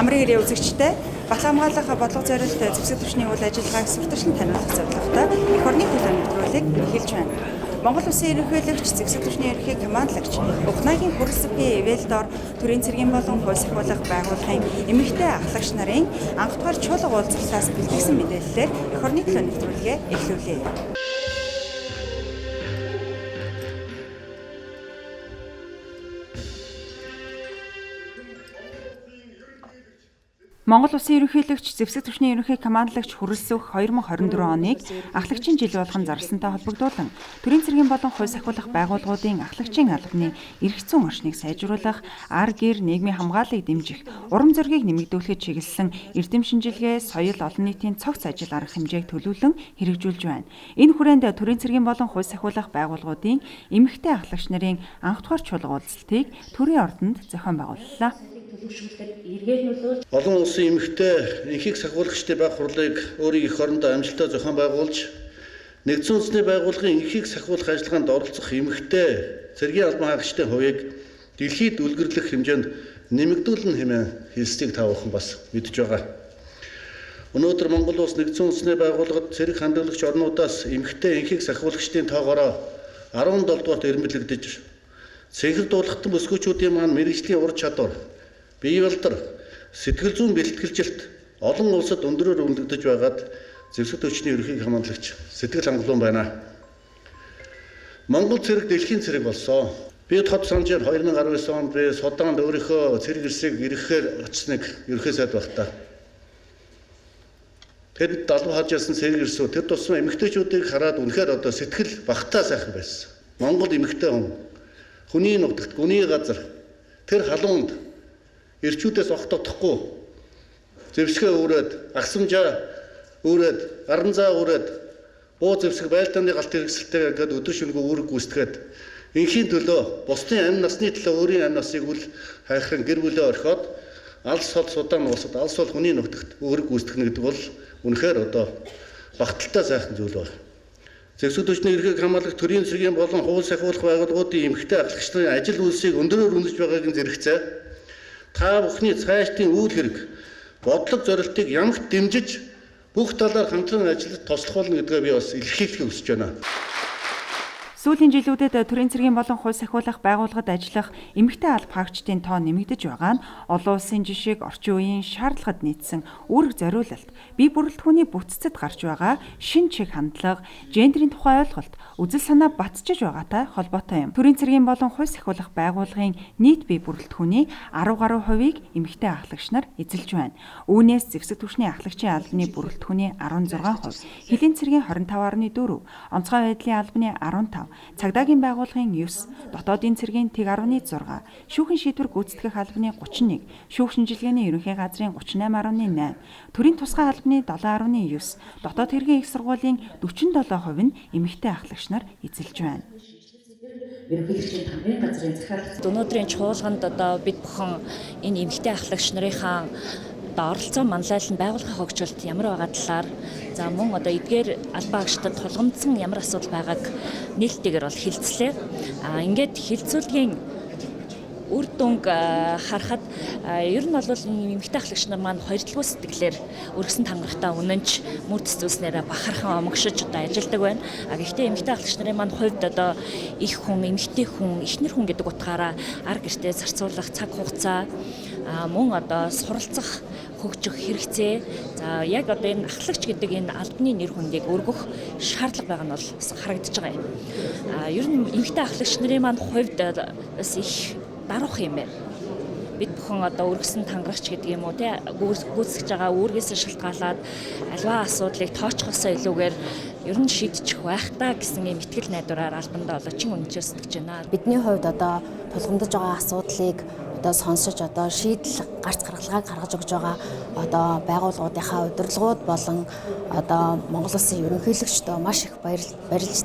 Амрын ирээ үзэгчтэй бат хамгаалах бодлого зориулт зэвсэг түвшний үйл ажиллагааг сүртэрлэн таниулах зорилготой эх орны төлөв нэвтрүүлэг эхэлж байна. Монгол Улсын ерөнхийлөгч зэвсэг түвшний ерөнхий командлагч Ухнагийн Хүрэлцэпи Эвэлдор төрийн цэргийн болон хууль сахиулах байгууллагын эмэгтэй ахлагч нарын анх дахь чуулга уулзалтаас бэлтгэсэн мэдээллээр эх орны төлөв нэвтрүүлгээ эхлүүлээ. Монгол Улсын ерөнхийлөгч зэвсэг түвшний ерөнхий командлагч Хүрэлцэх 2024 оныг ахлагчийн жил болгон зарласантай холбогдуулан төрийн цэргийн болон хууль сахиулах байгууллагуудын ахлагчийн албаны эрх зүйн орчныг сайжруулах, ар гэр нийгмийн хамгааллыг дэмжих, урам зоригийг нэмэгдүүлэхэд чиглэсэн эрдэм шинжилгээ, соёл олон нийтийн цогц ажил арга хэмжээг төлөвлөн хэрэгжүүлж байна. Энэ хүрээнд төрийн цэргийн болон хууль сахиулах байгууллагуудын эмэгтэй ахлагч нарын анх дахь чуулга уулзалтыг төрийн ордонд зохион байгууллаа. Олон улсын эмэгтэй энхийг сахиулагчдын байх хурлыг өөрийн эх орондоо амжилттай зохион байгуулж, нэгдсэн үндэсний байгууллагын энхийг сахиулах ажиллагаанд оролцох эмэгтэй цэргийн албан хаагчдын хувийг дэлхийд үлгэрлэх хэмжээнд нэмэгдүүлнэ хэмээн хэлснийг та бүхэн бас мэдж байгаа. Өнөөдөр Монгол улс нэгдсэн үндэсний байгууллагад цэрэг хандлагч орнуудаас эмэгтэй энхийг сахиулагчдын тоогоороо 17 дугаарт эрмэлэгдэж, цэнхэр дуулахтан бүсгүүчүүдийн маань мэрэгжлийн ур чадвар, бие балдар, сэтгэл зүйн бэлтгэлжилт олон улсад өндөрөөр үнэлэгдэж байгаад зэвсэг түвшний ерөнхий командлагч сэтгэл хангалуун байна. Монгол цэрэг дэлхийн цэрэг болсон. Би тод санжаар 2019 онд би Судаанд өөрийнхөө цэрэг ирсийг ирэхээр очсныг ерөнхий сайд багтаа. Тэд далуу хажаасан цэрэг ирсүү тэр тусмаа эмэгтэйчүүдийг хараад үнэхээр одоо сэтгэл багтаа сайхан байсан. Монгол эмэгтэй хүн хүний нутагт, хүний газар тэр халуунд ирчүүдээс огтодохгүй зэвсгээ үрээд, агсамжаа үрээд, аранзаа үрээд, буу зэвсэг байлдааны галт хэрэгсэлтэй гэдэг өдөр шөнөгүй үүрэг гүйцэтгээд инхийн төлөө, бусдын амь насны төлөө өөрийн амь насыг үл хайхран гэр бүлээ орхиод алс хол Судан улсад алс хол хүний нутагт үүрэг гүйцэтгэх гэдэг бол үнэхээр одоо багталтай сайхан зүйл байна. Зэвсэг түвшний ерөнхий хамгаалах төрийн цэргийн болон хууль сахиулах байгууллагуудын эмэгтэй ахлагч нарын ажил үйлсийг өндөрөөр үнэлж байгаагийн зэрэгцээ та бүхний цаашдын үйл хэрэг, бодлого зорилтыг ямагт дэмжиж бүх талаар хамтран ажиллаж туслах болно гэдгээ би бас илэрхийлэхийг хүсэж байна. Сүүлийн жилүүдэд төрийн цэргийн болон хууль сахиулах байгууллагад ажиллах эмэгтэй алба хаагчдын тоо нэмэгдэж байгаа нь олон улсын жишээг орчин үеийн шаардлагад нийцсэн үүрэг зориулалт, бие бүрэлдэхүүний бүтцэд гарч байгаа шин чиг хандлага, гендерийн тухай ойлголт, үзэл санаа батжиж байгаатай холбоотой юм. Төрийн цэргийн болон хууль сахиулах байгууллагын нийт бие бүрэлдэхүүний 10 гаруй хувийг эмэгтэй ахлагч нар эзэлж байна. Үүнээс зэвсэг түвшний ахлагчийн албаны бүрэлдэхүүний 16%, хилийн цэргийн 25.4%, онцгой байдлын албаны 15%, цагдаагийн байгууллагын 9, дотоодын цэргийн тэг 10.6, шүүхэн шийдвэр гүйцэтгэх албаны 31, шүүх шинжилгээний ерөнхий газрын 38.8, төрийн тусгай албаны 7.9, дотоод хэргийн их сургуулийн 47% нь эмэгтэй ахлагч нар эзэлж байна. Ерөнхийлөгчийн тамгын газрын захиалгад өнөөдрийн чуулганд одоо бид бүхэн энэ эмэгтэй ахлагч нарын оролцоо манлайлал нь байгууллагын хөгжилт ямар байгаа талаар за мөн одоо эдгээр албан хаагчдад тулгамдсан ямар асуудал байгааг нээлттэйгээр бол хэлцлээ. Ингээд хэлцүүлгийн үр дүнг харахад ер нь бол эмэгтэй ахлагч нар маань хоёрдугаар сэтгэлээр өргөсөн тангарахтаа үнэнч мөр төс зүйлснээр бахархан омгшиж одоо ажилладаг байна. Гэхдээ эмэгтэй ахлагч нарын маань хувьд одоо их хүн, эмэгтэй хүн, эхнэр хүн гэдэг утгаараа ар гэртээ зарцуулах цаг хугацаа мөн одоо суралцах хөгжих хэрэгцээ за яг одоо энэ ахлагч гэдэг энэ албаны нэр хүндийг өргөх шаардлага байгаа нь бол харагдаж байгаа юм. Ер нь эмэгтэй ахлагч нарын маань хувьд бас их даруух юм байна. Бид бүхэн одоо өргөсөн тангарагч гэдэг юм уу те гүйцэтгэж байгаа үүргээс шалтгаалаад альва асуудлыг тооцохосоо илүүгээр ер нь шийдчих байх та гэсэн юм итгэл найдвараар албандаа чин үнэнчээс сэтгэж байна. Бидний хувьд одоо тулгамдж байгаа асуудлыг одоо сонсож одоо шийдэл гарц гаргалгааг гаргаж өгж байгаа одоо байгууллагуудынхаа удирдлагууд болон одоо Монгол Улсын ерөнхийлөгчдөө маш их баярлж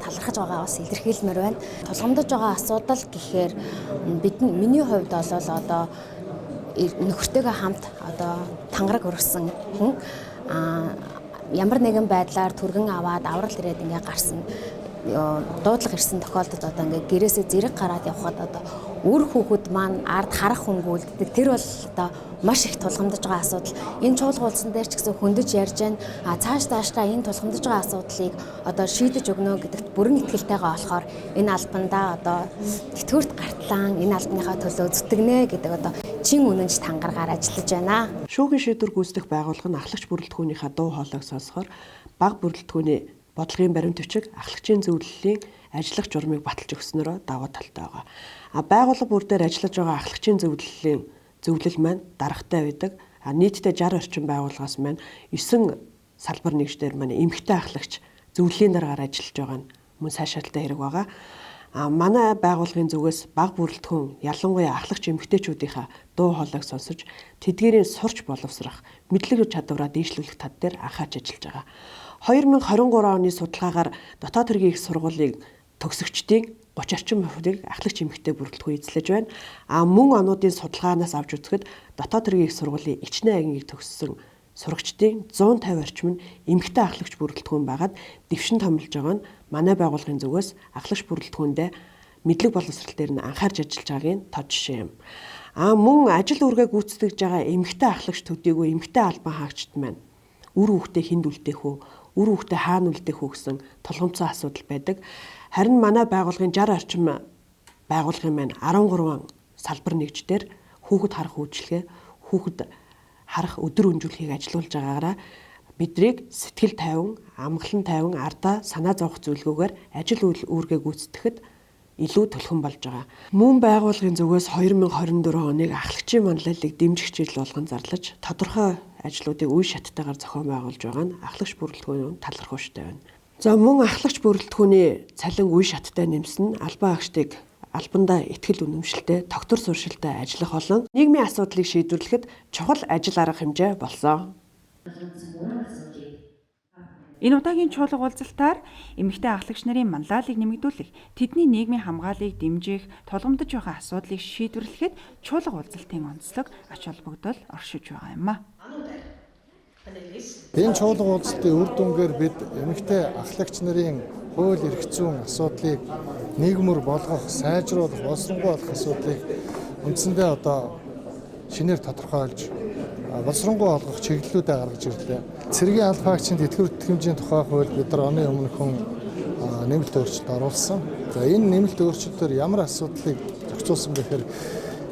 талархаж байгаа бас илэрхийлмээр байна. Тулгамдж байгаа асуудал гэхээр миний хувьд бол одоо нөхөртөөгөө хамт одоо тангараг өргөсөн хүн ямар нэгэн байдлаар түргэн аваад аврал ирээд ингээ гарсан дуудлага ирсэн тохиолдолд одоо ингээд гэрээсээ зэрэг гараад явхад одоо үр хүүхэд маань ард харах хөнгө үлддэг. Тэр бол одоо маш их тулгамдж байгаа асуудал. Энэ чуулга уулзсан дээр ч гэсэн хөндөж ярьж байна. Цаашдаа энэ тулгамдж байгаа асуудлыг одоо шийдэж өгнө гэдэгт бүрэн итгэлтэйгээ болохоор энэ албандаа одоо тэтгэврт гартлан энэ албаныхаа төлөө зүтгэнэ гэдэг одоо чин үнэнч тангаргаар ажиллаж байна. Шүүхийн шийдвэр гүйцэтгэх байгууллага нь ахлагч бүрэлдэхүүнийхээ дуу хоолойг сонсохоор бага бүрэлдэхүүний бодлогын баримт бичиг ахлагчийн зөвлөлийн ажиллах журмыг баталж өгснөөрөө даваа талтай байгаа. Байгууллага бүр дээр ажиллаж байгаа ахлагчийн зөвлөл маань даргатай байдаг. Нийтдээ 60 орчим байгууллагаас маань 9 салбар нэгжээр маань эмэгтэй ахлагч зөвлөлийн дараагаар ажиллаж байгаа нь мөн сайшаалтай хэрэг байгаа. Манай байгууллагын зүгээс бага бүрэлдэхүүн ялангуяа ахлагч эмэгтэйчүүдийнхаа дуу хоолойг сонсож тэдгээрийн сурч боловсрах мэдлэг чадвараа дээшлүүлэх тал дээр анхаарч ажиллаж байгаа. 2023 оны судалгаагаар дотоод хэргийн их сургуулийн төгсөгчдийн 30 орчим хувийг ахлагч эмэгтэй бүрэлдэхүүн эзлэж байна. Мөн онуудын судалгаанаас авч үзэхэд дотоод хэргийн их сургуулийн ичнэ агингийг төгссөн сурагчдын 150 орчим нь эмэгтэй ахлагч бүрэлдэхүүн байгаад дэвшин томилж байгаа нь манай байгууллагын зүгээс ахлагч бүрэлдэхүүндээ мэдлэг боловсрал дээр нь анхаарч ажиллаж байгаагийн тод жишээ юм. Мөн ажил үргээ гүйцэтгэж байгаа эмэгтэй ахлагч төдийгүй эмэгтэй албан хаагчд маань үр хүүхдээ хүнд үлдээх үү, үр хүүхдээ хаана үлдээх үү гэсэн тулгымцсан асуудал байдаг. Харин манай байгууллагын 60 орчим байгууллагын маань 13 салбар нэгжээр хүүхэд харах үйлчилгээ, хүүхэд харах өдөр өнжүүлэхийг ажилуулж байгаагаараа бидрийг сэтгэл тайван, амгалан тайван, ардаа санаа зовох зөвлгөөгөр ажил үүргээ гүйцэтгэхэд илүү төлхөн болж байгаа. Мөн байгууллагын зүгээс 2024 оныг ахлагчийн манлайлалыг дэмжих жил болгон зарлаж тодорхой ажлуудыг үе шаттайгаар зохион байгуулж байгаа нь ахлагч бүрэлдэхүүн талархууштай байна. Мөн ахлагч бүрэлдэхүүний цалин үе шаттай нэмсэн албан хаагчдыг албандаа ихтгэл үнэмшилтэй, тогтвор суурьшилтай ажиллах болон нийгмийн асуудлыг шийдвэрлэхэд чухал ажил арга хэмжээ болсон. Энэ удаагийн чуулга уулзалтаар эмэгтэй ахлагч нарын манлайлалыг нэмэгдүүлэх, тэдний нийгмийн хамгааллыг дэмжих, тулгамдж байгаа асуудлыг шийдвэрлэхэд чуулга уулзалтын онцлог ач холбогдол оршиж байгаа юм а. Энэ чуулга уулзалтын үр дүнгээр бид эмэгтэй ахлагч нарын хууль эрх зүйн асуудлыг нийгмөр болгох, сайжруулах, боловсронгуй болох асуудлыг үндсэндээ одоо шинээр тодорхойлж боловсронгуй болгох чиглэлүүдээ гаргаж ирлээ. Цэргийн албан хаагчийн тэтгэвэр тэтгэмжийн тухай хууль бид нар оны өмнөхөн нэмэлт өөрчлөлт оруулсан. За энэ нэмэлт өөрчлөлтөөр ямар асуудлыг зохицуулсан гэхээр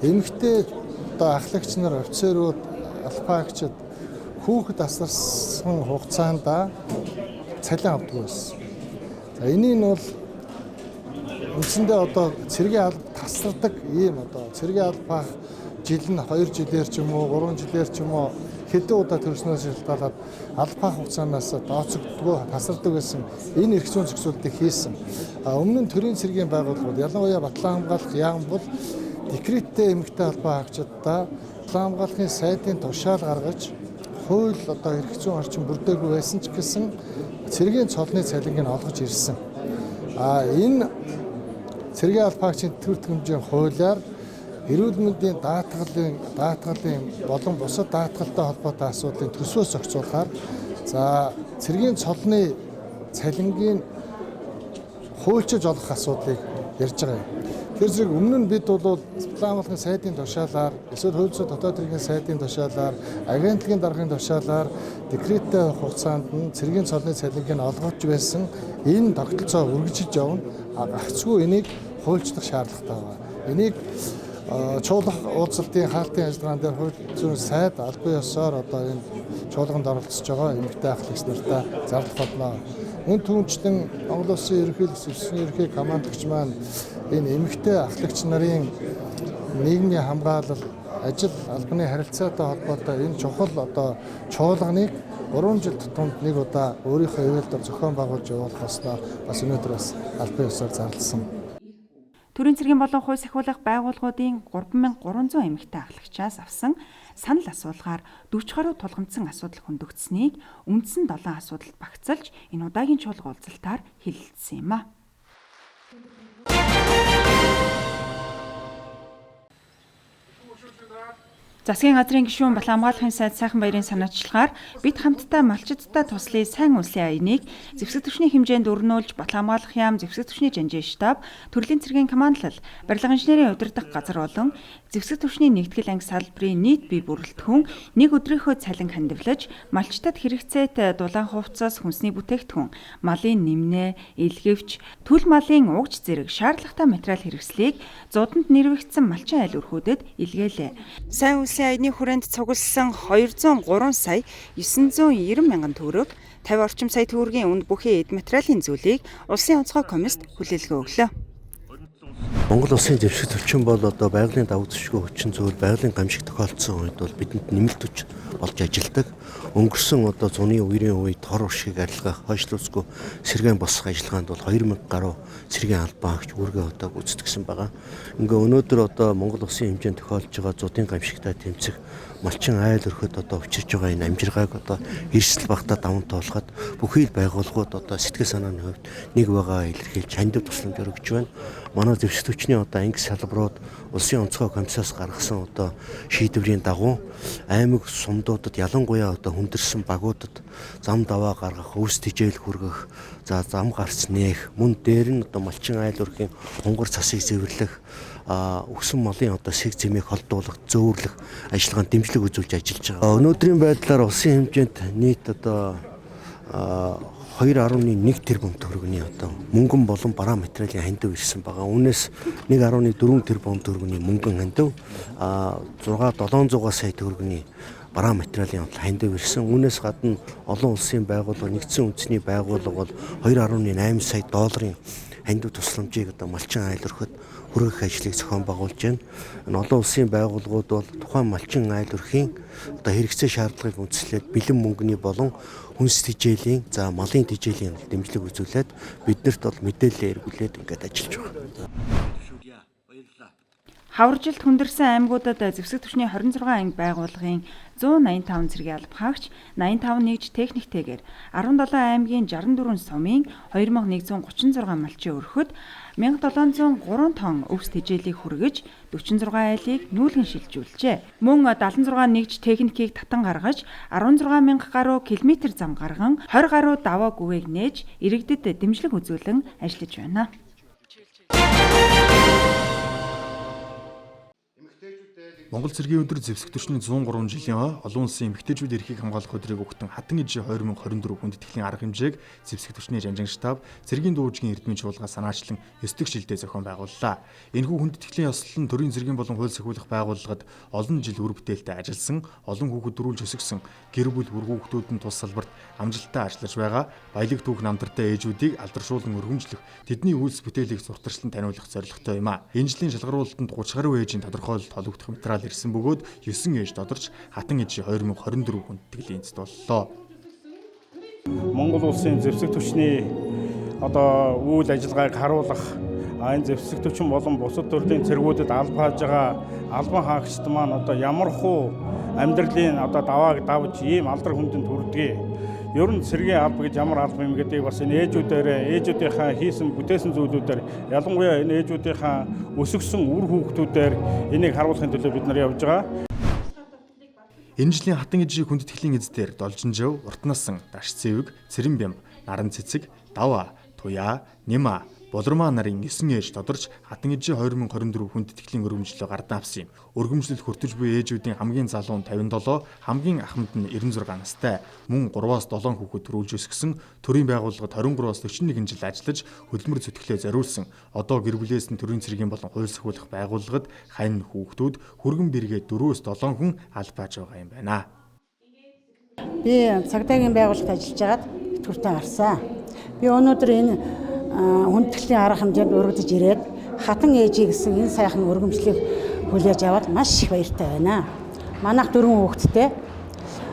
эмэгтэй одоо ахлагч нар, офицерууд, албан хаагчид хүүхэд асарсан хугацаанд цалин авдаг байсан. За энийг нь бол үндсэндээ одоо цэргийн алба тасардаг ийм одоо цэргийн албаа жил нь 2 жилээр ч юм уу 3 жилээр ч юм уу хэдэн удаа төрснөөс шалтгаалаад албаа хугацаанаас дооцогддгоо тасардаг байсан энэ эрх зүйн зохицуултыг хийсэн. Өмнө нь төрийн цэргийн байгууллагууд ялангуяа батлан хамгаалах яам бол декреттэй эмэгтэй албаа хаагчдаа батлан хамгаалахын сайдын тушаал гаргаж хууль одоо эрх зүйн орчин бүрдээгүй байсан ч гэсэн цэргийн цолны цалиныг олгож ирсэн. Энэ цэргийн албан хаагчийн тэтгэвэр тэтгэмжийн хуулиар эрүүл мэндийн даатгалын болон бусад даатгалтай холбоотой асуудлыг төсвөөс зохицуулахаар за цэргийн цолны цалингийн хуульчилж олох асуудлыг ярьж байгаа юм. Тэр зэрэг өмнө нь бид бол батлан хамгаалахын сайдын тушаалаар эсвэл хууль зүйн дотоод хэргийн сайдын тушаалаар агентлагийн даргын тушаалаар декреттэй хугацаанд нь цэргийн цолны цалиныг нь олгож байсан энэ тогтолцоо үргэлжиж явна. Гагцгүй энийг хуульчлах шаардлагатай байна. Энийг чуулга уулзалтын хаалтын ажиллагаан дээр хууль зүйн сайд албан ёсоор одоо энэ чуулганд оролцож байгаа эмэгтэй ахлагч нартай зарлах болно. Мөн түүнчлэн Монгол Улсын ерөнхий командогч маань энэ эмэгтэй ахлагч нарын нийгмийн хамгаалал, ажил, албаны харилцаатай холбоотой энэ чухал одоо чуулганыг 3 жил тутамд нэг удаа өөрийнхөө ивэлдээр зохион байгуулж явуулах болсноо бас өнөөдөр бас албан ёсоор зарласан. Төрийн цэргийн болон хууль сахиулах байгууллагуудын 3300 эмэгтэй ахлагчаас авсан санал асуулгаар 40 гаруй тулгамдсан асуудал хөндөгдсөнийг үндсэн 7 асуудалд багцалж энэ удаагийн чуулга уулзалтаар хэлэлцсэн юм а. Засгийн газрын гишүүн болон хамгаалахын сайд сайхан баярын санаачлагаар бид хамтдаа малчидтай туслахын сайн үлсийн аяныг зэвсэг түвшний хэмжээнд өрнүүлж болон хамгаалах яам зэвсэг түвшний жанжин штаб, төрлийн цэргийн командлал, барилга инженерийн удирдах газар болон зэвсэг түвшний нэгтгэл анги салбарын нийт бие бүрэлдэхүүн нэг өдрийнхөө цалин хандивлаж, малчтад хэрэгцээтэй дулаан хувцас, хүнсний бүтээгдэхүүн, малын нэмнээ, илгэвч, төл малын угж зэрэг шаардлагатай материал хэрэгслийг зууданд нэрвэгдсэн малчин айл өрхүүдэд илгээлээ. Сайн улсын аяны хүрээнд цугласан 203 сая 990 мянган төгрөг, 50 орчим сая төгрөгийн үнд бүхий эд материалын зүйлийг улсын онцгой комист хүлээлгээ өглөө. Монгол улсын зэвсэг төвчин бол одоо байгалийн давуу зэвсгийн хүчин зүйл, байгалийн гамшиг тохиолдсон үед бол бидэнд нэмэлт хүч болж ажилладаг. Өнгөрсөн одоо зуны үерийн үед тор уршиг арилгах, хойшлуулсгүй сэргээн босгох ажиллагаанд бол 2000 гаруй сэргээн албан хаагч үүргээ одоо гүйцэтгэсэн байгаа. Ингээ өнөөдөр одоо Монгол улсын хэмжээнд тохиолж байгаа зуудын гамшигтай тэмцэх малчин айл өрхөд одоо учирж байгаа энэ амжиргааг одоо эрсдэл багтаа даван тоолоход бүхий л байгууллагууд одоо сэтгэл санааны хувьд нэг байгаа илэрхийлж хандив тусламж өргөж байна. Манай зэвсэг түвшний одоо анги салбарууд улсын онцгой комиссаас гаргасан одоо шийдвэрийн дагуу аймаг сумдуудад ялангуяа одоо хүндэрсэн багуудад зам даваа гаргах, өвс тэжээл хүргэх, за зам гарц нээх, мөн дээр нь одоо малчин айл өрхийн хунгар цасыг зэвэрлэх, өгсөн малын одоо сэг зэмийг холдуулах, зөөрлөх ажиллагаанд дэмжлэг үзүүлж ажиллаж байгаа. Өнөөдрийн байдлаар улсын хэмжээнд нийт одоо 2.1 тэрбум төгрөгийн одоо мөнгөн болон бараа материалын хандив ирсэн байгаа. Үүнээс 1.4 тэрбум төгрөгийн мөнгөн хандив, 6-700 сая төгрөгийн бараа материалын хандив ирсэн. Үүнээс гадна олон улсын байгууллага, нэгдсэн үндэсний байгууллага бол 2.8 сая долларын хандив тусламжийг одоо малчин айл өрхөд хүргэх ажлыг зохион байгуулж байна. Энэ олон улсын байгууллагууд бол тухайн малчин айл өрхийн одоо хэрэгцээ шаардлагыг үндэслээд бэлэн мөнгөний болон хүнс тэжээлийн, за малын тэжээлийн дэмжлэг үзүүлээд биднэрт бол мэдээлэл эргүүлээд ингээд ажиллаж байгаа. Хаваржилт хүндэрсэн аймагуудад зэвсэг түвшний 26 анги байгууллагын 185 цэргийн алба хаагч, 85 нэгж техниктэйгээр 17 аймгийн 64 сумын 2136 малчин өрхөд 1703 тонн өвс тэжээлийг хүргэж 46 айлыг нүүлгэн шилжүүлжээ. Мөн 76 нэгж техникийг татан гаргаж 16,000 гаруй километр зам гарган 20 гаруй даваа гүвээг нээж иргэдэд дэмжлэг үзүүлэн ажиллаж байна. Монгол цэргийн өдөр зэвсэг түвшний 103 жилийн олон улсын эмэгтэйчүүд эрхийг хамгаалах өдрийг өгтөн хатан ижи 2024 хүндэтгэлийн арга хэмжээг зэвсэг түвшний жанжин штаб, цэргийн дүүжгийн эрдмийн чуулган санаачлан 9 дэх шилдээ зохион байгууллаа. Энэхүү хүндэтгэлийн ёслол нь төрийн цэргийн болон хууль сахиулах байгууллагад олон жил үр бүтээлтэй ажилласан, олон хүүхэд дөрүүлж өсгсөн, гэр бүл бүр хүүхдүүд нь тус салбарт амжилттай ажиллаж байгаа баялаг түүх намтартай ээжүүдийг алдаршуулан өргөмжлөх, тэдний үйлс бүтээлийг зуртарчлан таниулах зорилготой юм а. Энэ жилийн шалгаруулалтанд 30 гаруй ээжийн тодорхойлолт холбогдох материал ирсэн бөгөөд 9 ээж тодорч хатан ижи 2024 хүндэтгэлийн эзэд боллоо. Монгол улсын зэвсэг түвшний одоо үйл ажиллагааг харуулах энэ зэвсэг түвшин болон бусад төрлийн цэргүүдэд алба хааж байгаа албан хаагчид маань одоо ямар хуу амьдралын одоо давааг давж ийм алдар хүндэнд хүрдгийг, ер нь цэргийн алба гэж ямар алба юм гэдгийг бас энэ ээжүүдийнхээ хийсэн бүтээсэн зүйлүүдээр ялангуяа энэ ээжүүдийнхээ өсгсөн үр хүүхдүүдээр энийг харуулахын төлөө бид нар явж байгаа. Энэ жилийн хатан ижи хүндэтгэлийн эздээр Должинжав, Уртнасан, Даш цэвэг, Цэрэн бямб, Наран цэцэг, Даваа, Туяа, Нима, Болормаа нарын 9 ээж тодорч хатан ижи 2024 хүндэтгэлийн өргөмжлөлөө гардан авсан юм. Өргөмжлөлд хүртэж буй ээжүүдийн хамгийн залуу нь 57, хамгийн ахмад нь 96 настай. Мөн 3-7 хүүхэд төрүүлж өсгсөн, төрийн байгууллагад 23-41 жил ажиллаж хөдөлмөр зүтгэлээ зориулсан. Одоо гэр бүлээс нь төрийн цэргийн болон хууль сахиулах байгууллагад хань хүүхдүүд хүргэн бэргээ 4-7 хүн албааж байгаа юм байна. Би цагдаагийн байгууллагад ажиллаж байгаад итгэвртэй гарсан. Би өнөөдөр энэ хүндэтгэлийн арга хэмжээнд өргөдөж ирээд хатан ээжийг гэсэн энэ сайхан өргөмжлөлийг хүлээж аваад маш их баяртай байна. Манайх 4 хүүхэдтэй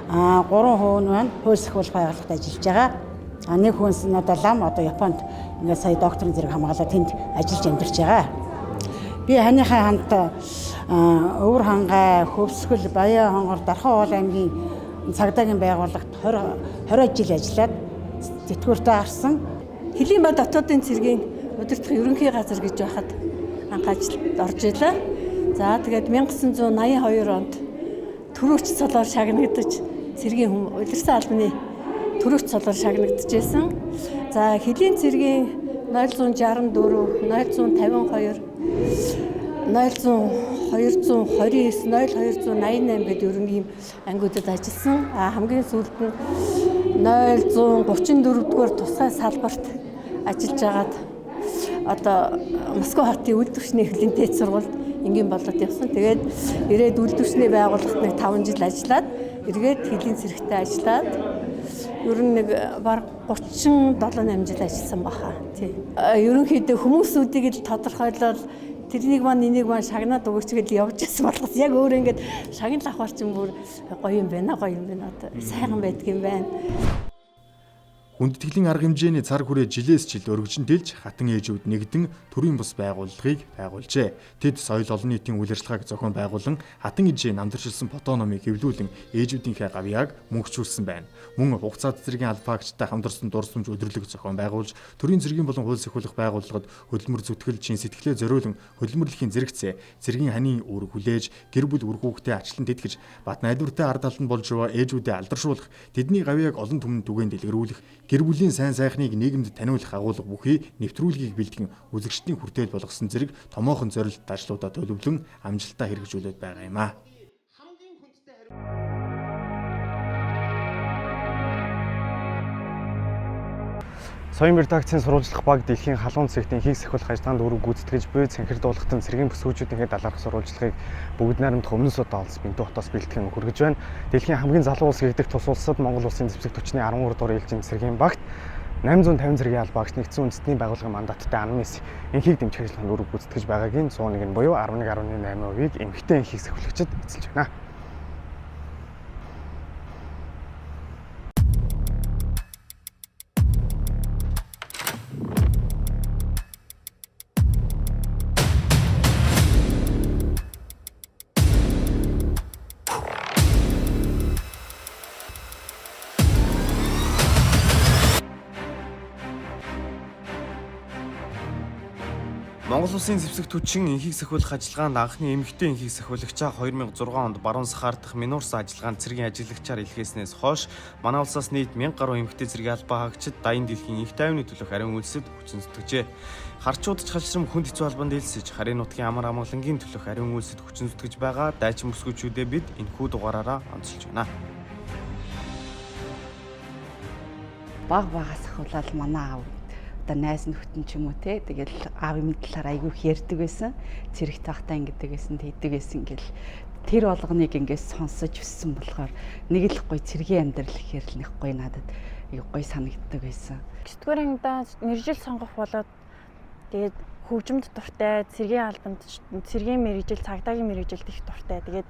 3 хүн маань хууль сахиулах байгууллагад ажиллаж байгаа. Нэг хүнс нь одоо лам одоо Японд ингээд сая докторийн зэрэг хамгаалаад тэнд ажиллаж амьдарч байгаа. Би ханыхаа хамт өвөр хангай, Хөвсгөл, Баян хонгор, Дархан уул аймгийн цагдаагийн байгууллагт 20 жил ажиллаад тэтгэвртэй гарсан. Хөлийн ба дотоодын цэргийн удирдах ерөнхий газар гэж байхад анх ажилд орж илаа. За тэгээд 1982 онд төрөөч цолоор шагнагдаж цэргийн хүм удирсан албаны төрөөч цолоор шагнагдаж байсан. За Хөлийн цэргийн 064, 052, 229, 0288 гэдэг ер нь ийм ангиудад ажилласан. Хамгийн сүүлд нь 0134 дугаар тусгай салбарт ажиллаж агаад одоо Москва хотын үйлдвэрчний Хөлийн дээд сургуульд энгийн болоод явсан. Тэгээд ирээд үйлдвэрчний байгууллагт нэг 5 жил ажиллаад эргээд Хөлийн цэрэгтээ ажиллаад ер нь нэг баг 37-8 жил ажилласан баха. Тий. Ерөнхийдөө хүмүүсүүдийг л тодорхойлол тэрнийг маань энийг маань шагнаад өгөөч гэж явж байсан болохоос яг өөрөө ингээд шагнал авахар чинь бүр гоё юм байна одоо сайхан байдаг юм байна. Хүндэтгэлийн арга хэмжээний цар хүрээ жилээс жил өргөжин дэлж хатан ээжүүд нэгдэн төрийн бус байгууллагыг байгуулжээ. Тэд соёл олон нийтийн үйл ажиллагааг зохион байгуулан хатан ижээ намдарчилсан фото номыг хэвлүүлэн ээжүүдийнхээ гавьяаг мөнгөчүүлсэн байна. Мөн хугацаат цэргийн албаагчтай хамтарсан дурсамж өдрөлөг зохион байгуулж төрийн цэргийн болон хууль сахиулах байгууллагад хөдөлмөр зүтгэл чин сэтгэлээ зориулан хөдөлмөрлөхийн зэрэгцээ цэргийн ханийн үүрэг хүлээж гэр бүл үр хүүхдээ ачлан тэтгэж бат найдвартай ард талд болж байгаа ээжүүдэд алдаршуулах тэдний гавьяаг олон түмэнд түгээн дэлгэрүүлэх гэр бүлийн сайн сайхныг нийгэмд таниулах агуулга бүхий нэвтрүүлгийг бэлтгэн үзэгчдийн хүртээл болгосон зэрэг томоохон зорилт ажлуудаа төлөвлөн амжилтаа хэрэгжүүлээд байгаа юм а. Соён редакцийн сурвалжлах баг дэлхийн халуун цэгтийн хийх сахиулах ажиллагаанд үүрэг гүйцэтгэж буй цэнхэр дуулахтан цэргийн бүсгүүчүүдийнхээ далаарх сурвалжлагыг бүгд найрамдах өмнөс удаа олс бинтүү хотоос бэлтгэн хүргэж байна. Дэлхийн хамгийн залуу улс гэдэг тус улсад Монгол улсын зэвсэг түвшний 13 дугаар ээлжийн цэргийн багт 850 цэргийн албаагч нэгдсэн үндэсний байгууллагын мандаттай анмис энхийг дэмжих ажиллагаанд үүрэг гүйцэтгэж байгаагийн 101 нь буюу 11.8%-ийг эмэгтэй энхийг сахиулагчид эзэлж байна. Монгол улсын зэвсэг түвшин энхийг сахиулах ажиллагаанд анхны эмэгтэй энхийг сахиулагчаа 2006 онд баруун Сахар дахь Минурс ажиллагаанд цэргийн ажиллагчаар илгээснээс хойш манай улсаас нийт 1000 гаруй эмэгтэй цэргийн албаагчид дайны дэлхийн их тайвны төлөөх ариун үйлсэд хүчин зүтгэжээ. Харчуудч халшрам хүнд хэцүү албанд элсэж харийн нутгийн амар амгалангийн төлөөх ариун үйлсэд хүчин зүтгэж байгаа дайчин бүсгүүчүүдэд бид энэхүү дугаараараа онцолж байна. Багаас ахуулаад манай аав найз нөхдөд ч юм уу те тэгэл аавын талаар айгүй их ярьдаг байсан. Цэрэгт тахтаа ингэдэг байсан, тэгдэг байсан гэл тэр болгоныг ингээд сонсож өссөн болохоор нэг л гоё цэргийн амьдрал ихээр л нэг гоё надад гоё санагддаг байсан. 9-р ангидаа мэржил сонгох болоод тэгээд хөгжимд дуртай, цэргийн албанд цэргийн мэрэгжил, цагдаагийн мэрэгжилд их дуртай. Тэгээд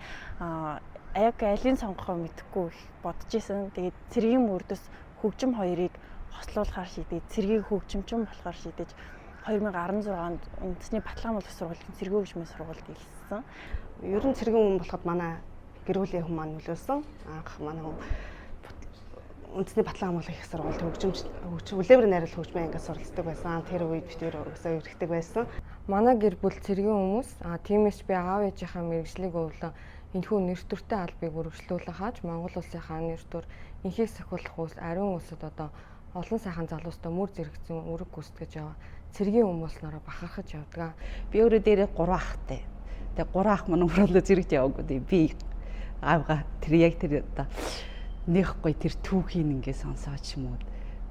яг алийг сонгохоо мэдэхгүй их бодож исэн. Тэгээд цэргийн мөрдөс хөгжим хоёрыг хослуулахаар шийдээд цэргийн хөгжимчин болохоор шийдэж 2016 онд үндэсний Батлан улс сургуулийн цэргийн хөгжмийн сургуульд илсэн. Ер нь цэргийн хүн болоход манай гэр бүлийн хүмүүс маань нөлөөлсөн. Анх манай үндэсний Батлан их сургуульд үлээвэр найруулах хөгжмийн ангиас суралцдаг байсан. Тэр үед битээр өсөө өргөдөг байсан. Манай гэр бүл цэргийн хүмүүс тиймээс би аав ээжийнхээ мэрэгжлийг өвлөн энэхүү нэр төртэй албыг үргэлжлүүлэн хааж Монгол улсынхаа нэр төр энхийг сахиулах улс ариун улсад одоо олон сайхан залуустай мөр зэрэгцэн үүрэг гүйцэтгэж яваа цэргийн хүмүүснээрээ бахархаж явдаг. Би өөрөө дээрээ 3 ахтай. Тэгээ 3 ах маань өмрөөлөө зэрэгт яваагүй. Би аавга тэр яг тэр одоо нэх гоё тэр түүхийн ингээ сонсоод ч юм уу.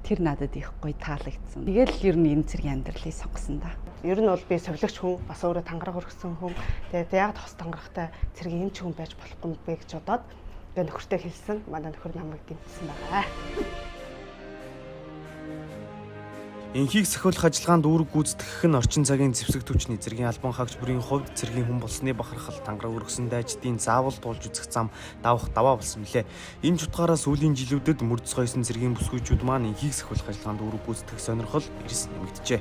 Тэр надад их гоё таалагдсан. Тэгэл ер нь энэ цэргийн амьдралыг сонгосон да. Ер нь бол би совилогч хүн, бас өөрөө тангараг өргөсөн хүн. Тэгээд яг тос тангарагтай цэргийн эмч хүн байж болохгүй бэ гэж бодоод тэгээ нөхөртөө хэлсэн. Манай нөхөр намайг дэмжсэн байгаа. Энхийг сахиулах ажиллагаанд үүрэг гүйцэтгэх нь орчин цагийн зэвсэг түвшний цэргийн албан хаагч бүрийн хувьд цэргийн хүн болсны бахархал тангараг өргөсөн дайчдын заавал дуулж үзэх зам давах даваа болсон билээ. Энэ чутгаараа сүүлийн жилүүдэд мөрдөс гойсон цэргийн бүсгүйчүүд маань энхийг сахиулах ажиллагаанд үүрэг гүйцэтгэх сонирхол эрс нэмэгдэжээ.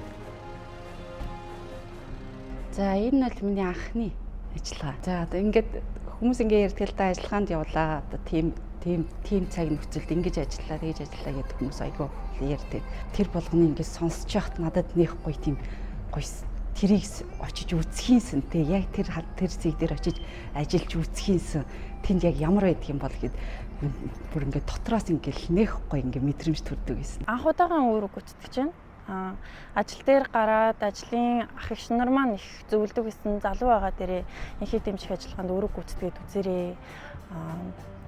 За энэ бол миний анхны ажиллагаа. За одоо ингээд хүмүүс ингээд ярьдаг л да ажиллагаанд явлаа. Одоо тийм цаг нөхцөлд ингэж ажиллаа, тэгж ажиллаа гэдэг хүмүүс айгүй ярьдаг. Тэр болгоны ингэж сонсож яхад надад нэх гоё тийм гоё тэрийг очиж үзхийнсэн те яг тэр зэг дээр очиж ажиллаж үзхийнсэн тэнд яг ямар байдаг юм бол гэд бүр ингээд дотроос ингээд нэх гоё ингээд мэдрэмж төрдөг гэсэн. Анх удаага үүрэг гүйцэтгэж байна. Ажил дээр гараад ажлын ах эгч нар маань их зөвлөдөг гэсэн залуу байгаа дээрээ инхий дэмжих ажиллагаанд үүрэг гүйцэтгээд үзээрэй.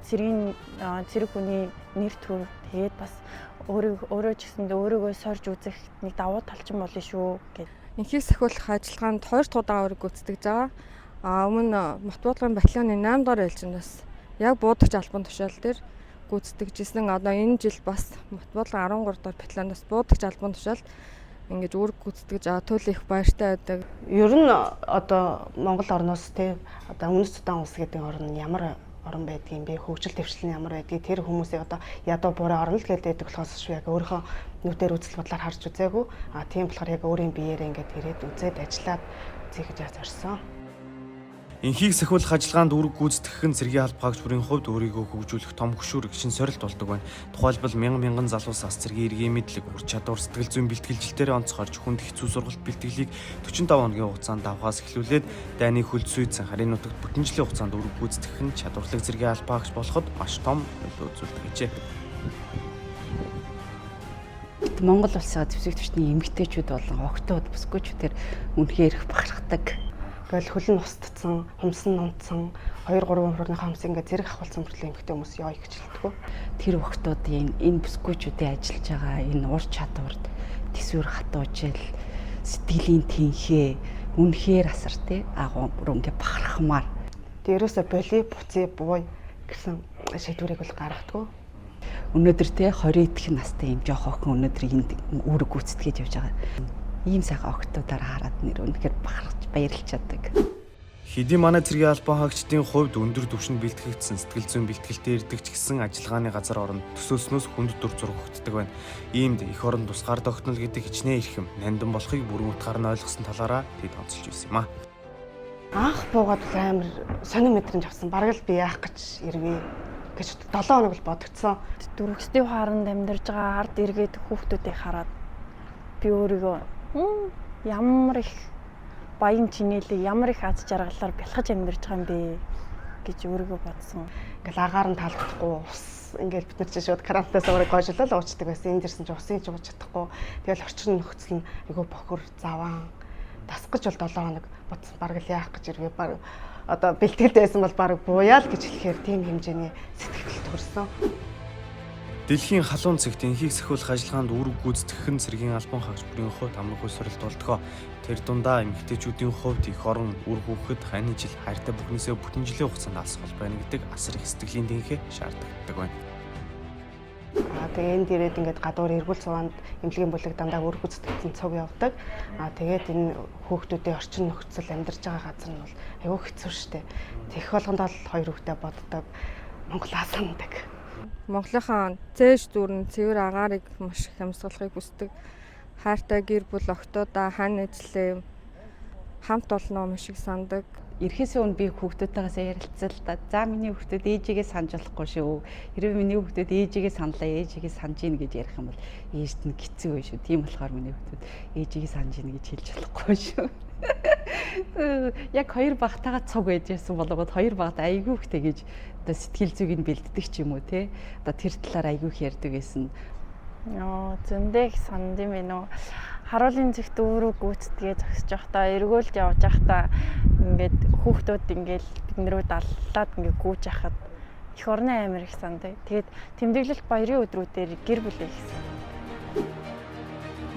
Цэрэг хүний нэр төр тэгээд бас өөрөө ч гэсэндээ өөрийгөө сорж үзэх нэг давуу талчин болно шүү гэд. Инхийг сахиулах ажиллагаанд 2 дахь удаа үүрэг гүйцэтгэж байгаа. Өмнө Мотбуудлагын батальоны 8 дугаар ээлжиндээс яг буудагч албан тушаал дээр гүйцэтгэжсэн. Одоо энэ жил бас Мотбуудлага 13 дугаар батальоноос буудагч албан тушаал ингэж үүрэг гүйцэтгэж байгаа. Туйлын их баяртай байдаг. Ер нь одоо Монгол орноос те одоо Өмнөд Судан улс гэдэг орн ямар орн байдгийг бэ? Хөгжил дэвшлэн ямар байдгийг тэр хүмүүсээ одоо ядуу буурай орн л гэдэг болохоос шүү яг өөрийнхөө нүдээр үзэл бодлоор харж үзээгүй. Тийм болохоор яг өөрийн биеэрээ ингээд ирээд үзээд ажиллаад үзье гэж зорьсон. Инхийг сахиулах ажиллагаанд үүрэг гүйцэтгэх нь цэргийн алба хаагч бүрийн хувьд өөрийгөө хөгжүүлэх том хөшүүрэг шин сорилт болдог байна. Тухайлбал мянган залуусаас цэргийн иргэн мэдлэг, ур чадвар, сэтгэл зүйн бэлтгэлжилтээрээ онцгорж хүнд хэцүү сургалт бэлтгэлийг 45 хоногийн хугацаанд давхаас эхлүүлээд дайны хөлд сүйдсэн харийн нутагт бүтэн жилийн хугацаанд үүрэг гүйцэтгэх нь чадварлаг цэргийн алба хаагч болоход маш том нөлөө үзүүлдэг гэжээ. Монгол улсын зэвсэг түвшний эмэгтэйчүүд болон охтууд бүсгүйчүүдээр үнэхээр их бахархдаг. Тэгэл хөлн устдсан, хумсан нунтсан, 2-3 хуурныхаа хумс ингээд зэрэг ахвалсан бүрлийн эмэгтэй хүмүүс яа их хичээлдэг. Тэр охтуудын энэ бүсгүйчүүдийн ажиллаж байгаа энэ ур чадварт төсвөр хатуужил, сэтгэлийн тэнхээ үнэхээр асар тий агуу бүр ингээд бахархмаар. Дээрөөсөө боли, буцаа, бууй гэсэн шийдвэрийг бол гаргадаг. Өнөөдөр те 20 идэх настай юм жоох охин өнөөдөр энд үүрэг гүйцэтгэж явж байгаа. Ийм сайхан охтуудаар хараад нэр үнэхээр бахархаж баярлж чаддаг. Хэдий манай цэргийн албан хаагчдын хувьд өндөр түвшинд бэлтгэгдсэн сэтгэл зүйн бэлтгэлтэй ирдэг ч гэсэн ажиллагааны газар орнд төсөөснөөс хүнд дүр зураг өгдөг байна. Иймд эх орон тусгаар тогтнол гэдэг хичнээн эрхэм нандин болохыг бүрэн утгаар нь ойлгосон талаараа тэд онцолж байсан юм а. Анх буугаад амар сонир мэдрэмж авсан. Бараг л би яах гэж ирвээ гэж 7 хоног л бодогдсон. Дүрхсдийн хааранд амьдарж байгаа ард эргээд хүүхдүүдийг хараад би өөрийгөө ямар их баян чинээлээ ямар их аз жаргалаар бэлхэж амьдарч байгаа юм бэ гэж өөрийгөө бодсон. Ингээл агаар нь таалагдахгүй ус ингээл бид нар чинь шууд карантинаас өөрийгөө гойжлол уучдаг байсан. Энд ирсэн чинь усыг ч ууж чадахгүй. Тэгэл орчин нөхцөл нь айгүй бохор заваан тасгаж бол 7 хоног бодсон. Бараг л яах гэж ирвээ. Бараг одоо бэлтгэлд байсан бол бараг буяал гэж хэлэхээр тийм хэмжээний сэтгэл төрсөн. Дэлхийн халуун цэгт инхийг сахиулах ажиллагаанд үүрэг гүйцэтгэх нь цэргийн албан хаагч бүрийн хувьд амаргүй сорилт болдгоо. Тэр дундаа эмэгтэйчүүдийн хувьд эх орон үр хүүхэд хань жил хайртай бүхнээсээ бүтэн жилийн хугацаанд алсгал байна гэдэг асар их сэтгэлийн тэнхээ шаарддаг байна. Тэгээ энд ирээд ингээд гадуур эргүүл цуванд эмнэлгийн бүлэг дандаа үүрэг гүйцэтгэсэн цуг явдаг. Тэгээд энэ хүүхдүүдийн орчин нөхцөл амьдарч байгаа газар нь бол аюу хэцүү шттэ. Тэгэх болгонд л хоёр хүүхдээ боддог. Монголаа сандаг. Монголынхаа зээш дүүрэн цэвэр агаарыг маш их амьсгалахыг хүсдэг. Хайртай гэр бүл октоодаа хань ажиллаа хамт олноо маш их сандаг. Ирэхээс өмнө би хүүхдүүдтэйгээс ярилцсан л да. За миний хүүхдүүд ээжигээ санаж болохгүй шүү. Хэрвээ миний хүүхдүүд ээжигээ саналаа, ээжигээ санаж ийн гэж ярих юм бол ээжт нь хэцүү байх шүү. Тийм болохоор миний хүүхдүүд ээжигээ санаж ийн гэж хэлж болохгүй шүү. Яг хоёр багтаага цуг байж байсан болгоод хоёр багт айгүй ихтэй гэж одоо сэтгэл зүйг нь бэлддэг ч юм уу те. Одоо тэр талаар айгүй их ярьдаг байсан. Зөндөө их санд юм байна уу? Харуулын зэгт өөрөг гүйцэтгээ зогсож явахдаа эргүүлж явж байхдаа ингээд хүүхдүүд ингээд биднэрөө даллаад ингээд гүйж яхад их орны амир их сандаа. Тэгээд тэмдэглэлт баярын өдрүүдээр гэр бүлээ ихсэн.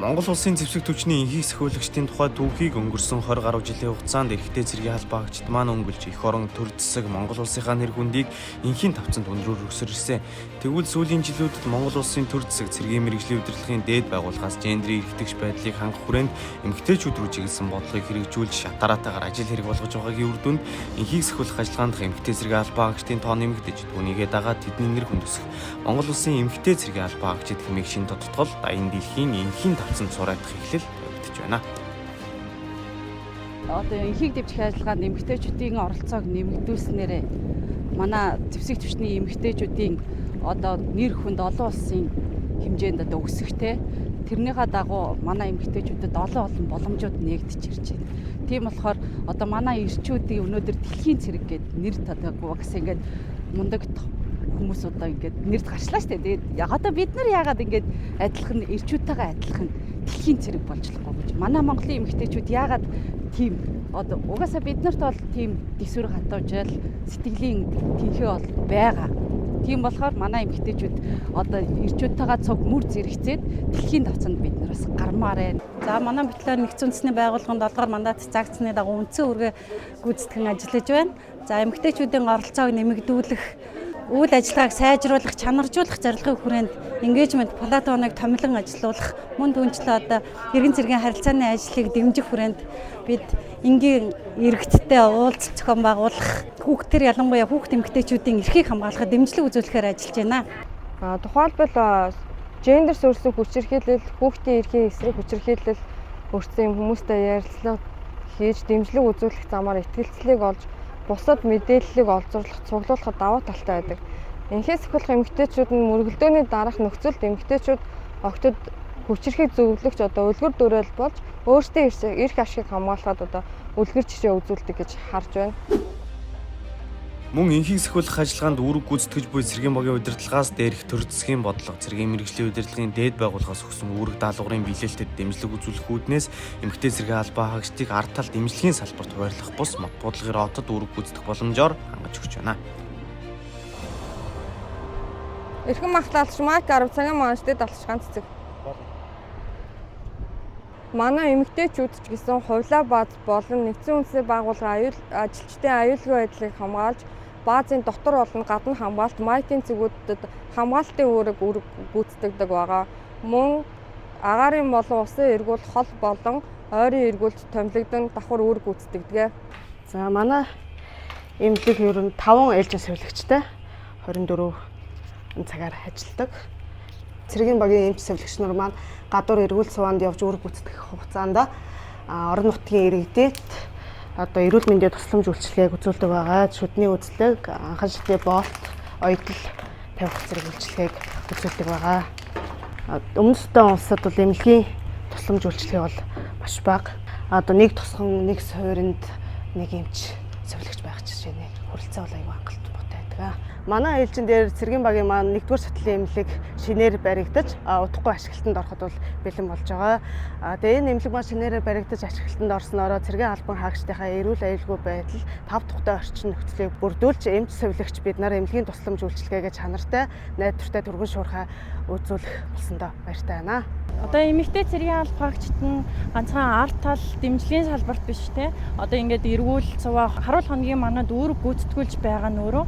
Монгол улсын зэвсэг түвшний инхийг сахиулагчдын тухай түүхийг өнгөрсөн 20 гаруй жилийн хугацаанд эрэгтэй цэргийн албан хаагчид маань өнгөлж эх орон төр засаг Монгол улсынхаа нэр хүндийг инхийн тавцанд өндрөөр өсөрсөн. Тэгвэл сүүлийн жилүүдэд Монгол улсын төр засаг цэргийн мэргэжлийн удирдлагын дээд байгууллагаас гендрийн эрхтгч байдлыг хангах хүрээнд эмэгтэйчүүд рүү чиглэсэн бодлогыг хэрэгжүүлж шатараатаагаар ажил хэрэг болгож байгаагийн үр дүнд инхийг сахиулах ажиллагаанд эмэгтэй цэргийн албан хаагчдын тоо нэмэгдэж түүнийгээ дагаад тэдний нэр хүнд өсөх Монгол улсын эмэгтэй цэргийн албан хаагчид хэмээх шин тодтгол дайны дэлхийн инхийн тавцанд сураадах эхлэл тавигдж байна. Одоо инхийг дэвжих ажиллагаанд эмэгтэйчүүдийн оролцоог нэмэгдүүлснээр манай зэвсэг түвшний эмэгтэйчүүдийн одоо нэр хүнд олон улсын хэмжээнд одоо өсөхтэй. тэрнийхээ дагуу манай эмэгтэйчүүдэд олон боломжууд нээгдэж ирж байна. Тийм болохоор одоо манай ирчүүдийн өнөөдөр дэлхийн цэрэг гээд нэр татаагүй гэсэн ингээд мундаг хүмүүс одоо ингээд нэр гарчлаа шүү дээ. Тэгээд одоо бид нар яагаад ингээд адилхан ирчүүдтэйгээ адилхан дэлхийн цэрэг болж болохгүй гэж. Манай Монголын эмэгтэйчүүд яагаад тийм одоо угаасаа бид нарт бол тийм дэсвэр хатуужаал сэтгэлийн тэнхээ бол байгаа. Тийм болохоор манай эмэгтэйчүүд одоо ирчүүдтэйгээ цуг мөр зэрэгцээд дэлхийн давцанд бид нар бас гармаар байна. За манай Битгаар нэгдсэн үндэсний байгууллаганд 7 дугаар мандат заагдсны дагуу үндсэн үргээ гүйцэтгэн ажиллаж байна. За эмэгтэйчүүдийн оролцоог нэмэгдүүлэх, үйл ажиллагааг сайжруулах, чанаржуулах зорилгын хүрээнд engagement платформыг томилон ажилуулах, мөн түнчлээ одоо иргэн цэргийн харилцааны ажлыг дэмжих хүрээнд бид энгийн иргэдтэй уулзалт зохион байгуулах, хүүхдэр ялангуяа хүүхд эмэгтэйчүүдийн эрхийг хамгаалахад дэмжлэг үзүүлэхээр ажиллаж байна. Тухайлбал гендер суурьсан хүчирхийлэл, хүүхдийн эрхийн эсрэг хүчирхийлэл өртсөн хүмүүстэй ярилцлага хийж дэмжлэг үзүүлэх замаар итгэлцлийг олж бусад мэдээллийг олзурлах, цуглуулахад даваа талтай байдаг. Энэхээс их болох эмэгтэйчүүд нь мөргөлдөөний дараах нөхцөлд эмэгтэйчүүд огтуд хүчирхийг зөвлөгч одоо үлгэр дуурайл болж өөрсдийн эрх ашигыг хамгаалахад одоо үлгэр жишээ үзүүлдэг гэж харж байна. Мөн энхийг сахиулах ажиллагаанд үүрэг гүйцэтгэж буй цэргийн багийн удирдлагаас дээрх төр засгийн бодлого, цэргийн мэргэжлийн удирдлагын дээд байгууллагаас өгсөн үүрэг даалгаврын билээлтэд дэмжлэг үзүүлэх үүднээс эмэгтэй цэргийн албан хаагчдыг ард тал дэмжлэгийн салбарт хуваарлах бус мод буудлын отод үүрэг гүйцэтгэх боломжоор хангаж өгч байна. Эрхэм махлаалагч Майк 10 цагийн маншдад алч ганц цэцэг. Манай эмэгтэйчүүд ч гэсэн хувлаа бааз болон нэгдсэн үндэсний байгууллагын ажилчдын аюулгүй байдлыг хамгаалж баазын дотор болон гадна хамгаалалт Майкийн цэгүүдэд хамгаалтын үүрэг гүйцэтгэдэг байгаа. Мөн агаарын болон усын эргүүл хол болон ойрын эргүүлд томилогдсон давхар үүрэг гүйцэтгэдэг. За манай эмнэлэг ер нь 5 ээлжин сувилагчтай 24 цагаар ажилладаг. Цэргийн багийн эмч сувилагч нар маань гадуур эргүүл суунд явж үүрэг гүйцэтгэх хугацаанд орон нутгийн иргэдэд одоо эрүүл мэндийн тусламж үйлчилгээг үзүүлдэг байгаа. Шүдний үзлэг, анхан шатны боолт, оёдол тавих зэрэг үйлчилгээг үзүүлдэг байгаа. Өмнөдтэй улсад бол эмнэлгийн тусламж үйлчилгээ бол маш бага. Одоо нэг тусган, нэг суурьнд нэг эмч сувилагч байх жишээний хүрэлцээ бол аюул хангалттай байдаг. Манай ээлжин дээр цэргийн багийн маань 1-р сатлын эмнэлэг шинээр баригдаж удахгүй ашиглалтанд ороход бол бэлэн болж байгаа. Тэгээ энэ эмнэлэг маань шинээр баригдаж ашиглалтанд орсноороо цэргийн албан хаагчдынхаа эрүүл аюулгүй байдал 5 тухтай орчин нөхцөлийг бүрдүүлж эмч сувилагч бид нар эмнэлгийн тусламж үйлчилгээгээ чанартай, найдвартай түргэн шуурхай үзүүлэх болсондоо баяртай байна. Одоо эмэгтэй цэргийн албан хаагчид нь ганцхан ард тал дэмжлэгийн салбарт биш те. Одоо ингээд эргүүл цуваа харуул хоногийн манад үүрэг гүйцэтгүүлж байгаа нь өөрөө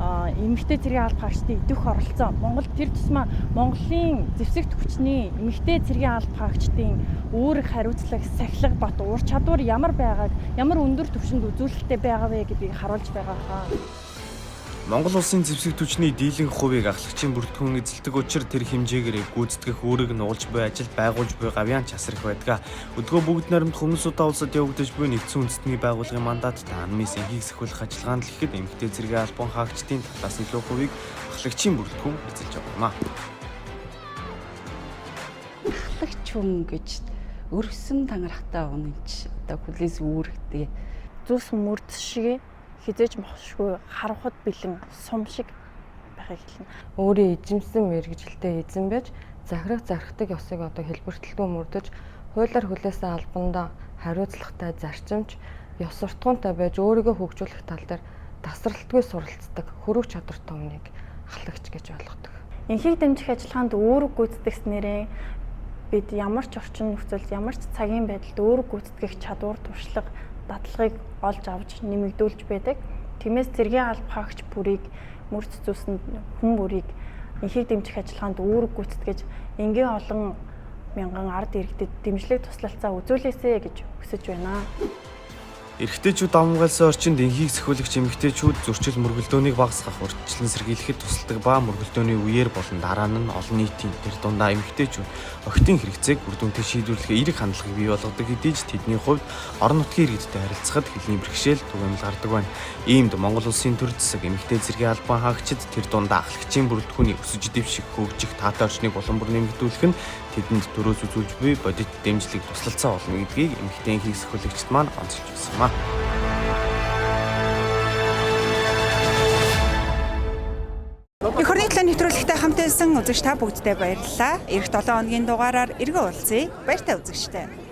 эмэгтэй цэргийн албан хаагчдын идэх оролцоо. Монгол тэр тусмаа Монголын зэвсэгт хүчний эмэгтэй цэргийн албан хаагчдын үүрэг хариуцлага, сахилга бат ур чадвар ямар байгааг, ямар өндөр түвшинд үзүүлэлттэй байгаа вэ гэдгийг харуулж байгаа хаа. Монгол улсын зэвсэг түвшний дийлэнх хувийг ахлагчийн бүртгэн эзэлдэг учраас тэр хэмжээгээр гүйцэтгэх үүрэг нуулж буй ажилд байгуулж буй гавьяан часрах байдаг. Өдгөө бүгд наримт хүмүүс удаа улсад явагдаж буй нэгдсэн үндэсний байгууллагын мандаттай анмис энхийг сахиулах ажиллагаанд л ихэд эмэгтэй цэргийн албан хаагчдын талаас илүү хувийг ахлагчийн бүртгэн эзэлж байгаа юм а. Ахлагч хүн гэж өргөсөн тангарахтаа унаж одоо хүлээс үүрэгтэй зүс мөрд шиг хизээж мохшгүй харавхад бэлэн сум шиг байхыг хэлнэ. Өөрийн эзэмсэн мэргэжилтэд эзэн байж захирах зархдаг ёсыг одоо хэлбэртэлгүй мөрдөж хуулиар хүлээсэн албандаа хариуцлагатай зарчимч ёс суртахуунтай байж өөрийгөө хөгжүүлэх тал дээр тасралтгүй суралцдаг хөрөг чадвартай хүнийг ахлагч гэж ойлгодог. Энхийг дэмжих ажиллагаанд үүрэг гүйцэтгэснээрээ бид ямар ч орчин нөхцөлд ямар ч цагийн байдалд үүрэг гүйцэтгэх чадвар туршлага датлагыг олж авч нэмэгдүүлж байдаг. Тиймээс цэргийн албан хаагч бүрийг мөрц зүсэнд хүн бүрийг энхийг дэмжих ажиллагаанд үүрэг гүйцэтгэж энгийн олон мянган ард иргэдэд дэмжлэг туслалцаа үзүүлээсэй гэж хүсэж байна. Эрэгтэйчүүд амгаалсан орчинд энхийг сахиулагч эмэгтэйчүүд зөрчил мөргөлдөөнийг багасгах, урьдчилан сэргийлэхэд тусалдаг ба мөргөлдөөний үеэр болон дараа нь олон нийтийн тэр дундаа эмэгтэйчүүд охидын хэрэгцээг үр дүнтэй шийдвэрлэх эерэг хандлагыг бий болгодог хэдий ч тэдний хувьд орон нутгийн иргэдтэй харилцахад хэлний бэрхшээл түгээмэл гардаг байна. Иймд Монгол улсын төр засаг эмэгтэй цэргийн албан хаагчид тэр дундаа ахлагчийн бүрэлдэхүүнийг өсөж дэвших, хөгжих, таатай орчныг улам бүр нэмэгдүүлэх нь тэдэнд дөрөөс үзүүлж буй бодит дэмжлэг туслалцаа олно гэдгийг эмэгтэй энхийг сахиулагчид маань онцолж байсан маа. Эх орны талын нэвтрүүлэгтэй хамт байсан үзэгч та бүгдтэй баярлалаа. Эх 7 хоногийн дугаараар эргэн уулзъя. Баяртай үзэгчтэй.